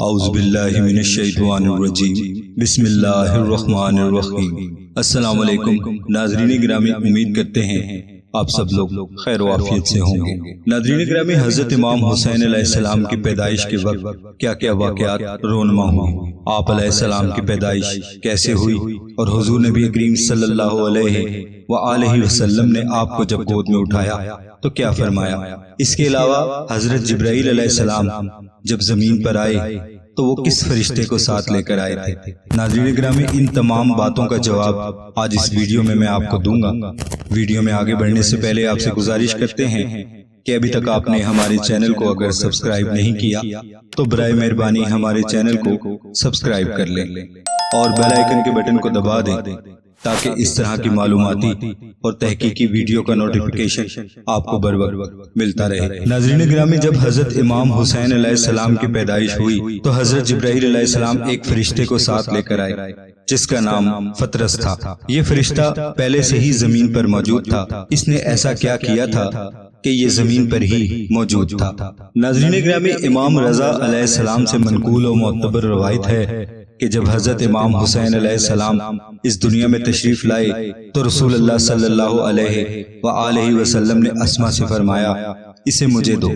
اعوذ باللہ من الشیطان الرجیم بسم اللہ الرحمن الرحیم۔ السلام علیکم ناظرین گرامی، امید کرتے ہیں آپ سب لوگ خیر و عافیت سے ہوں گے۔ ناظرین گرامی، حضرت امام حسین علیہ السلام کی پیدائش کے وقت کیا کیا واقعات رونما ہوئے، آپ علیہ السلام کی پیدائش کیسے ہوئی، اور حضور نبی کریم صلی اللہ علیہ وآلہ وسلم نے آپ کو جب گود میں اٹھایا تو کیا فرمایا۔ اس کے علاوہ حضرت جبرائیل علیہ السلام جب زمین پر آئے تو وہ کس فرشتے کو ساتھ لے کر آئے تھے۔ ناظرین گرامی، ان تمام باتوں کا جواب آج اس ویڈیو میں آپ کو دوں گا۔ ویڈیو میں آگے بڑھنے سے پہلے آپ سے گزارش کرتے ہیں کہ ابھی تک آپ نے ہمارے چینل کو اگر سبسکرائب نہیں کیا تو برائے مہربانی ہمارے چینل کو سبسکرائب کر لیں اور بیل آئیکن کے بٹن کو دبا دیں تاکہ اس طرح کی معلوماتی اور تحقیقی ویڈیو کا نوٹیفیکیشن آپ کو بر وقت ملتا رہے۔ ناظرین گرامی، جب حضرت امام حسین علیہ السلام کی پیدائش ہوئی تو حضرت جبرائیل علیہ السلام ایک فرشتے کو ساتھ لے کر آئے جس کا نام فطرس تھا۔ یہ فرشتہ پہلے سے ہی زمین پر موجود تھا۔ اس نے ایسا کیا کیا تھا کہ یہ زمین پر ہی موجود تھا۔ ناظرین گرامی، امام رضا علیہ السلام سے منقول و معتبر روایت ہے کہ جب حضرت امام حسین علیہ السلام اس دنیا میں تشریف لائے تو رسول اللہ صلی اللہ علیہ وآلہ وسلم نے اسما سے فرمایا، اسے مجھے دو۔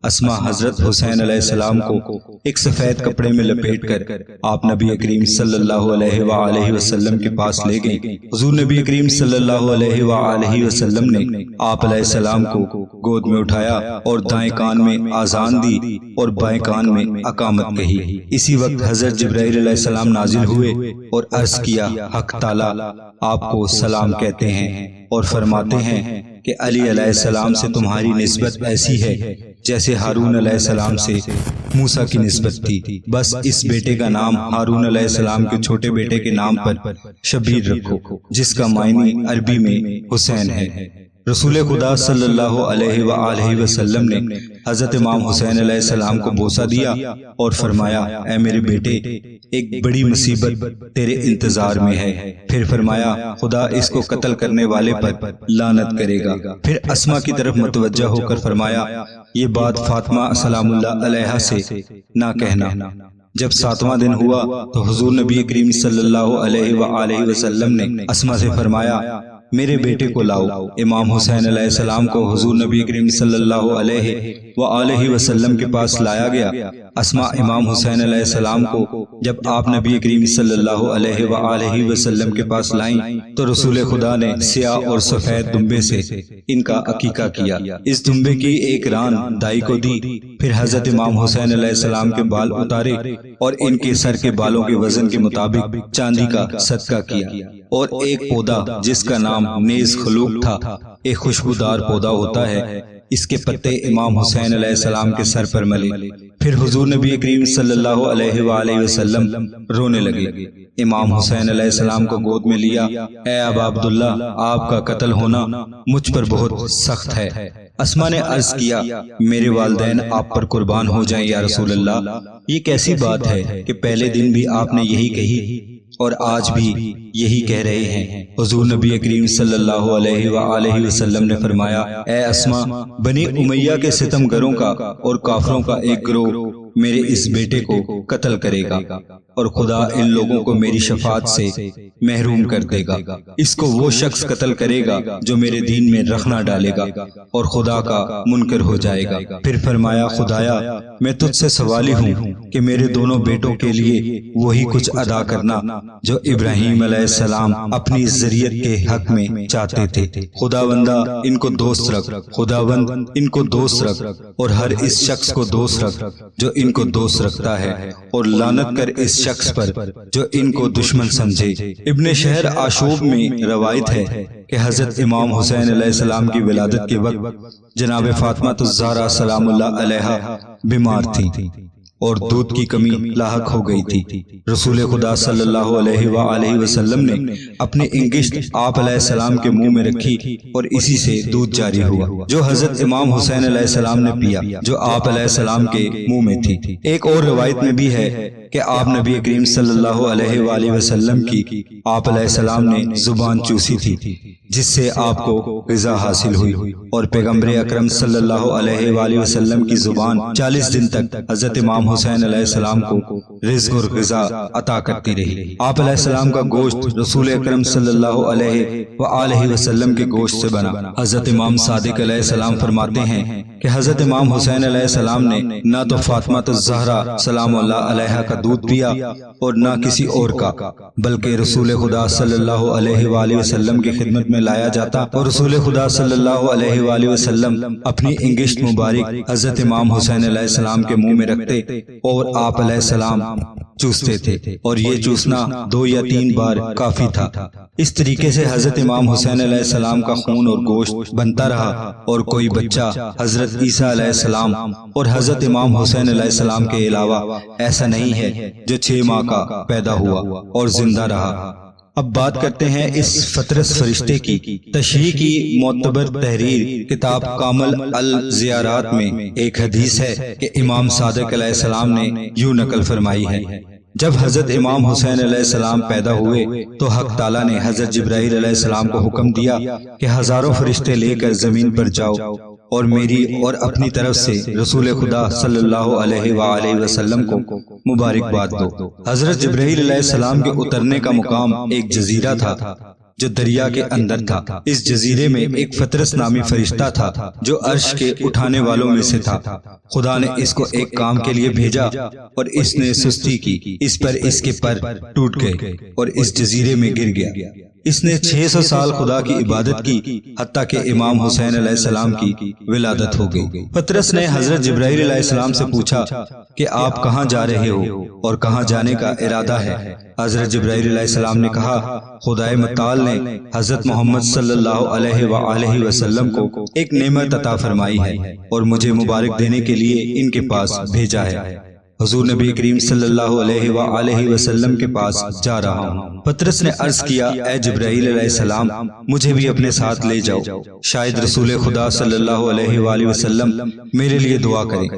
اسما حضرت حسین علیہ السلام کو ایک سفید کپڑے میں لپیٹ کر آپ نبی کریم صلی اللہ علیہ وآلہ وسلم کے پاس لے گئیں۔ حضور نبی کریم صلی اللہ علیہ وآلہ وسلم نے آپ علیہ السلام کو گود میں اٹھایا اور دائیں کان میں آذان دی اور بائیں کان میں اقامت کہی۔ اسی وقت حضرت جبرائیل علیہ السلام نازل ہوئے اور عرض کیا، حق تعالی آپ کو سلام کہتے ہیں اور فرماتے ہیں کہ علی علیہ السلام سے تمہاری نسبت ایسی ہے جیسے ہارون علیہ السلام سے موسیٰ کی نسبت تھی، بس اس بیٹے کا نام ہارون علیہ السلام کے چھوٹے بیٹے کے نام پر شبیر رکھو، جس کا معنی عربی میں حسین ہے۔ رسول خدا صلی اللہ علیہ وآلہ وسلم نے حضرت امام حسین علیہ السلام کو بوسہ دیا اور فرمایا، اے میرے بیٹے، ایک بڑی مصیبت تیرے انتظار میں ہے۔ پھر فرمایا، خدا اس کو قتل کرنے والے پر لعنت کرے گا۔ پھر اسما کی طرف متوجہ ہو کر فرمایا، یہ بات فاطمہ سلام اللہ علیہا سے نہ کہنا۔ جب 7واں دن ہوا تو حضور نبی کریم صلی اللہ علیہ وآلہ وسلم نے اسما سے فرمایا، میرے بیٹے کو لاؤ۔ امام حسین علیہ السلام کو حضور نبی کریم صلی اللہ علیہ وآلہ وسلم کے پاس لایا گیا۔ اسما امام حسین علیہ السلام کو جب آپ نبی کریم صلی اللہ علیہ وآلہ وسلم کے پاس لائیں تو رسول خدا نے سیاہ اور سفید دمبے سے ان کا عقیقہ کیا۔ اس دمبے کی ایک ران دائی کو دی۔ پھر حضرت امام حسین علیہ السلام کے بال اتارے اور ان کے سر کے بالوں کے وزن کے مطابق چاندی کا صدقہ کیا، اور ایک پودا جس کا نام نیز خلوق تھا، ایک خوشبودار پودا ہوتا ہے، اس کے پتے امام حسین علیہ السلام کے سر پر ملے۔ پھر حضور نبی کریم صلی اللہ علیہ وآلہ وسلم رونے لگے۔ امام حسین علیہ السلام کو گود میں لیا، اے ابا عبداللہ، آپ کا قتل ہونا مجھ پر بہت سخت ہے۔ اسما نے عرض کیا، میرے والدین آپ پر قربان ہو جائیں یا رسول اللہ۔ یہ کیسی بات ہے کہ پہلے دن بھی آپ نے یہی کہی اور آج بھی یہی کہہ رہے ہیں۔ حضور نبی کریم صلی اللہ علیہ وآلہ وسلم نے فرمایا، اے اسما، بنی امیہ کے ستم گروں کا اور کافروں کا ایک گروہ میرے اس بیٹے کو قتل کرے گا اور خدا ان لوگوں کو میری شفاعت سے محروم کر دے گا۔ اس کو وہ شخص قتل کرے گا جو میرے دین میں رخ نہ ڈالے گا اور خدا کا منکر ہو جائے گا۔ پھر فرمایا، خدایا، میں تجھ سے سوالی ہوں کہ میرے دونوں بیٹوں کے لیے وہی کچھ ادا کرنا جو ابراہیم علیہ السلام اپنی ذریت کے حق میں چاہتے تھے۔ خداوندہ ان کو دوست رکھ، خداوند ان کو دوست رکھ، اور ہر اس شخص کو دوست رکھ جو ان کو دوست رکھتا ہے، اور لعنت کر اس شخص پر جو ان کو دشمن سمجھے۔ ابن شہر آشوب میں روایت ہے کہ حضرت امام حسین علیہ السلام کی ولادت کے وقت جناب فاطمہ الزہرا سلام اللہ علیہا بیمار تھی اور دودھ کی کمی لاحق ہو گئی تھی۔ رسول خدا صلی اللہ علیہ وآلہ وسلم نے اپنی انگشت آپ علیہ السلام کے منہ میں رکھی اور اسی سے دودھ جاری ہوا جو حضرت امام حسین علیہ السلام نے پیا، جو آپ علیہ السلام کے منہ میں تھی۔ ایک اور روایت میں بھی ہے کہ آپ نبی کریم صلی اللہ علیہ وآلہ وسلم کی آپ علیہ السلام نے زبان چوسی تھی جس سے آپ کو غذا حاصل ہوئی، اور پیغمبر اکرم صلی اللہ علیہ وآلہ وسلم کی زبان 40 دن تک حضرت امام امام حسین علیہ السلام کو رزق اور غذا عطا کرتی رہی۔ آپ علیہ السلام کا گوشت رسول اکرم صلی اللہ علیہ وآلہ وسلم کے گوشت سے بنا۔ حضرت امام صادق علیہ السلام فرماتے ہیں کہ حضرت امام حسین علیہ السلام نے نہ تو فاطمہ الزہرا سلام اللہ علیہا کا دودھ پیا اور نہ کسی اور کا، بلکہ رسول خدا صلی اللہ علیہ وآلہ وسلم کی خدمت میں لایا جاتا اور رسول خدا صلی اللہ علیہ وآلہ وسلم اپنی انگشت مبارک حضرت امام حسین علیہ السلام کے منہ میں رکھتے اور آپ علیہ السلام چوستے تھے، اور یہ چوسنا 2 یا 3 بار کافی تھا۔ اس طریقے سے حضرت امام حسین علیہ السلام کا خون اور گوشت بنتا رہا، اور کوئی بچہ حضرت عیسیٰ علیہ السلام اور حضرت امام حسین علیہ السلام کے علاوہ ایسا نہیں ہے جو 6 ماہ کا پیدا ہوا اور زندہ رہا۔ اب بات کرتے ہیں اس فطرس فرشتے کی۔ تشریح کی معتبر تحریر کتاب کامل الزیارات میں ایک حدیث ہے کہ امام صادق علیہ السلام نے یوں نقل فرمائی ہے، جب حضرت امام حسین علیہ السلام پیدا ہوئے تو حق تعالیٰ نے حضرت جبرائیل علیہ السلام کو حکم دیا کہ ہزاروں فرشتے لے کر زمین پر جاؤ اور میری اور اپنی طرف سے رسول خدا صلی اللہ علیہ وآلہ وسلم کو مبارکباد دو۔ حضرت جبرائیل علیہ السلام کے اترنے کا مقام ایک جزیرہ تھا جو دریا کے اندر تھا۔ اس جزیرے میں ایک فطرس نامی فرشتہ تھا جو عرش کے اٹھانے والوں میں سے تھا۔ خدا نے اس کو ایک کام کے لیے بھیجا اور اس نے سستی کی، اس پر اس کے پر ٹوٹ گئے اور اس جزیرے میں گر گیا۔ اس نے 600 سال خدا کی عبادت کی، حتیٰ کہ امام حسین علیہ السلام کی ولادت ہو گئی۔ پطرس نے حضرت جبرائیل علیہ السلام سے پوچھا کہ آپ کہاں جا رہے ہو اور کہاں جانے کا ارادہ ہے؟ حضرت جبرائیل علیہ السلام نے کہا، خدائے متعال نے حضرت محمد صلی اللہ علیہ وآلہ وسلم کو ایک نعمت عطا فرمائی ہے اور مجھے مبارک دینے کے لیے ان کے پاس بھیجا ہے۔ حضور نبی کریم صلی اللہ علیہ وآلہ وسلم کے پاس جا رہا ہوں۔ پطرس نے عرض کیا، اے جبرائیل علیہ السلام، مجھے بھی اپنے ساتھ لے جاؤ، شاید رسول خدا صلی اللہ علیہ وآلہ وسلم میرے لیے دعا کریں۔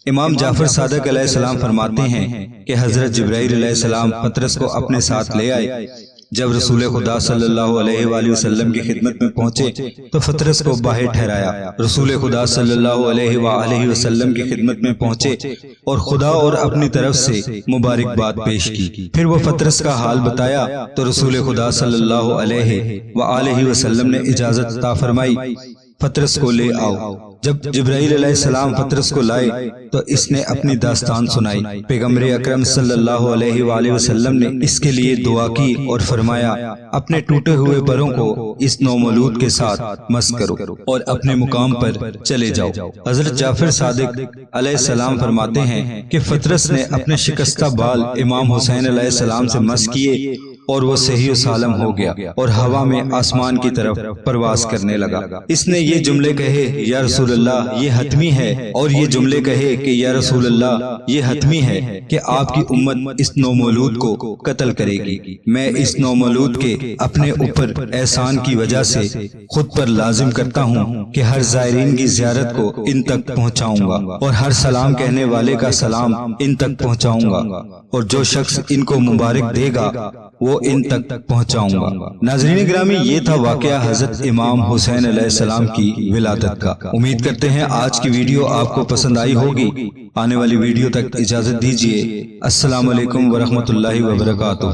امام جعفر صادق علیہ السلام فرماتے ہیں کہ حضرت جبرائیل علیہ السلام پطرس کو اپنے ساتھ لے آئے۔ جب رسول خدا صلی اللہ علیہ وآلہ وسلم کی خدمت میں پہنچے تو پطرس کو باہر ٹھہرایا۔ رسول خدا صلی اللہ علیہ وآلہ وسلم کی خدمت میں پہنچے اور خدا اور اپنی طرف سے مبارکباد پیش کی۔ پھر وہ پطرس کا حال بتایا تو رسول خدا صلی اللہ علیہ وآلہ وسلم نے اجازت عطا فرمائی، پطرس کو لے آؤ۔ جب جبرائیل علیہ السلام پطرس کو لائے تو اس نے اپنی داستان سنائی۔ پیغمبر اکرم صلی اللہ علیہ وآلہ وسلم نے اس کے لیے دعا کی اور فرمایا، اپنے ٹوٹے ہوئے پروں کو اس نومولود کے ساتھ مس کرو اور اپنے مقام پر چلے جاؤ۔ حضرت جعفر صادق علیہ السلام فرماتے ہیں کہ پطرس نے اپنے شکستہ بال امام حسین علیہ السلام سے مس کیے اور وہ صحیح و سالم ہو گیا اور ہوا میں آسمان کی طرف پرواز کرنے لگا۔ اس نے یہ جملے کہے، یا رسول اللہ یہ حتمی ہے، اور یہ جملے کہے کہ یا رسول اللہ یہ حتمی ہے کہ آپ کی امت اس نومولود کو قتل کرے گی۔ میں اس نومولود کے اپنے اوپر احسان کی وجہ سے خود پر لازم کرتا ہوں کہ ہر زائرین کی زیارت کو ان تک پہنچاؤں گا اور ہر سلام کہنے والے کا سلام ان تک پہنچاؤں گا، اور جو شخص ان کو مبارک دے گا وہ ان تک پہنچاؤں گا۔ ناظرین گرامی، یہ تھا واقعہ حضرت امام حسین علیہ السلام کی ولادت کا۔ امید کرتے ہیں آج کی ویڈیو آپ کو پسند آئی ہوگی۔ آنے والی ویڈیو تک اجازت دیجیے۔ السلام علیکم ورحمۃ اللہ وبرکاتہ۔